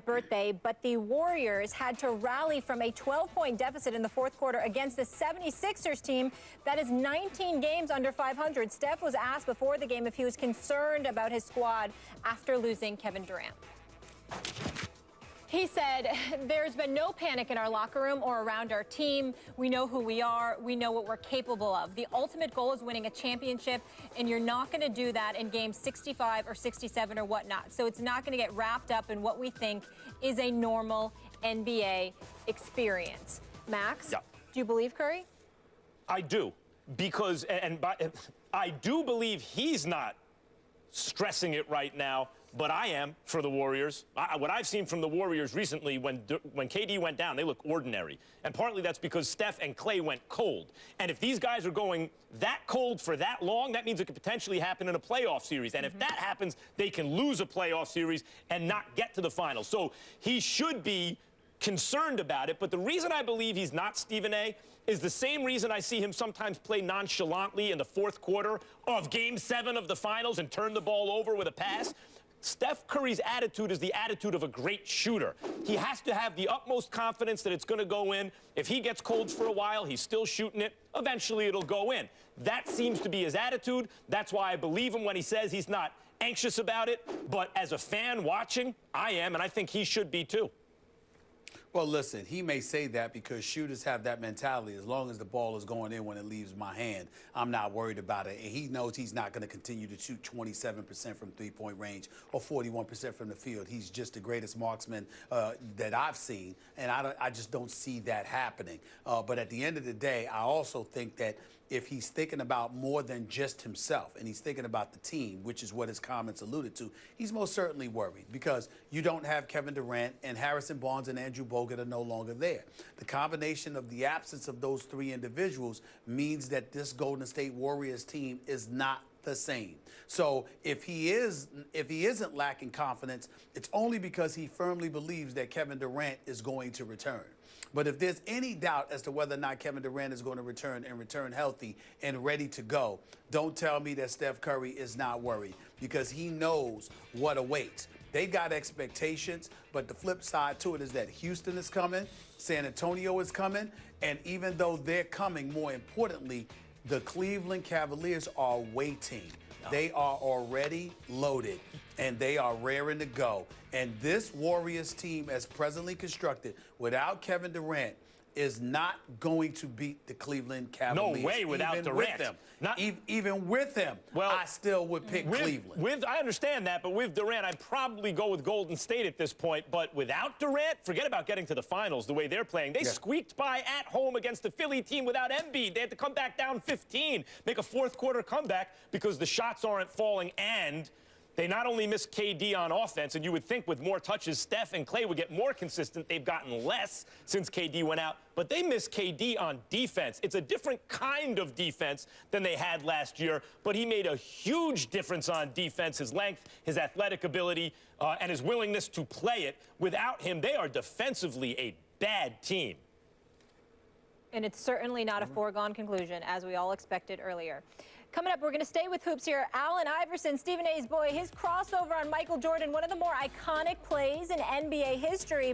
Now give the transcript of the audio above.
birthday, but the Warriors had to rally from a 12-point deficit in the fourth quarter against the 76ers team that is 19 games under 500. Steph was asked before the game if he was concerned about his squad after losing Kevin Durant. He said, there's been no panic in our locker room or around our team. We know who we are. We know what we're capable of. The ultimate goal is winning a championship, and you're not going to do that in game 65 or 67 or whatnot. So it's not going to get wrapped up in what we think is a normal NBA experience. Max, yeah. Do you believe Curry? I do, because I do believe he's not stressing it right now, but I am for the Warriors. What I've seen from the Warriors recently, when KD went down, they look ordinary. And partly that's because Steph and Klay went cold. And if these guys are going that cold for that long, that means it could potentially happen in a playoff series. And if that happens, they can lose a playoff series and not get to the finals. So he should be concerned about it. But the reason I believe he's not, Stephen A., is the same reason I see him sometimes play nonchalantly in the fourth quarter of Game 7 of the finals and turn the ball over with a pass. Steph Curry's attitude is the attitude of a great shooter. He has to have the utmost confidence that it's going to go in. If he gets cold for a while, he's still shooting it. Eventually, it'll go in. That seems to be his attitude. That's why I believe him when he says he's not anxious about it. But as a fan watching, I am, and I think he should be too. Well, listen, he may say that because shooters have that mentality. As long as the ball is going in when it leaves my hand, I'm not worried about it. And he knows he's not going to continue to shoot 27% from three-point range or 41% from the field. He's just the greatest marksman that I've seen, and I just don't see that happening. But at the end of the day, I also think that if he's thinking about more than just himself and he's thinking about the team, which is what his comments alluded to, he's most certainly worried because you don't have Kevin Durant and Harrison Barnes and Andrew Bogut are no longer there. The combination of the absence of those three individuals means that this Golden State Warriors team is not the same. So if he isn't lacking confidence, it's only because he firmly believes that Kevin Durant is going to return. But if there's any doubt as to whether or not Kevin Durant is going to return and return healthy and ready to go, don't tell me that Steph Curry is not worried because he knows what awaits. They've got expectations, but the flip side to it is that Houston is coming, San Antonio is coming, and even though they're coming, more importantly, the Cleveland Cavaliers are waiting. They are already loaded, and they are raring to go. And this Warriors team, as presently constructed, without Kevin Durant, is not going to beat the Cleveland Cavaliers. No way without even Durant. With them. Not, even with them, well, I still would pick Cleveland. I understand that, but with Durant, I'd probably go with Golden State at this point. But without Durant, forget about getting to the finals the way they're playing. They squeaked by at home against the Philly team without Embiid. They had to come back down 15, make a fourth-quarter comeback because the shots aren't falling, and they not only miss KD on offense, and you would think with more touches, Steph and Klay would get more consistent. They've gotten less since KD went out, but they miss KD on defense. It's a different kind of defense than they had last year, but he made a huge difference on defense, his length, his athletic ability, and his willingness to play it. Without him, they are defensively a bad team. And it's certainly not a foregone conclusion, as we all expected earlier. Coming up, we're going to stay with hoops here. Allen Iverson, Stephen A's boy, his crossover on Michael Jordan, one of the more iconic plays in NBA history.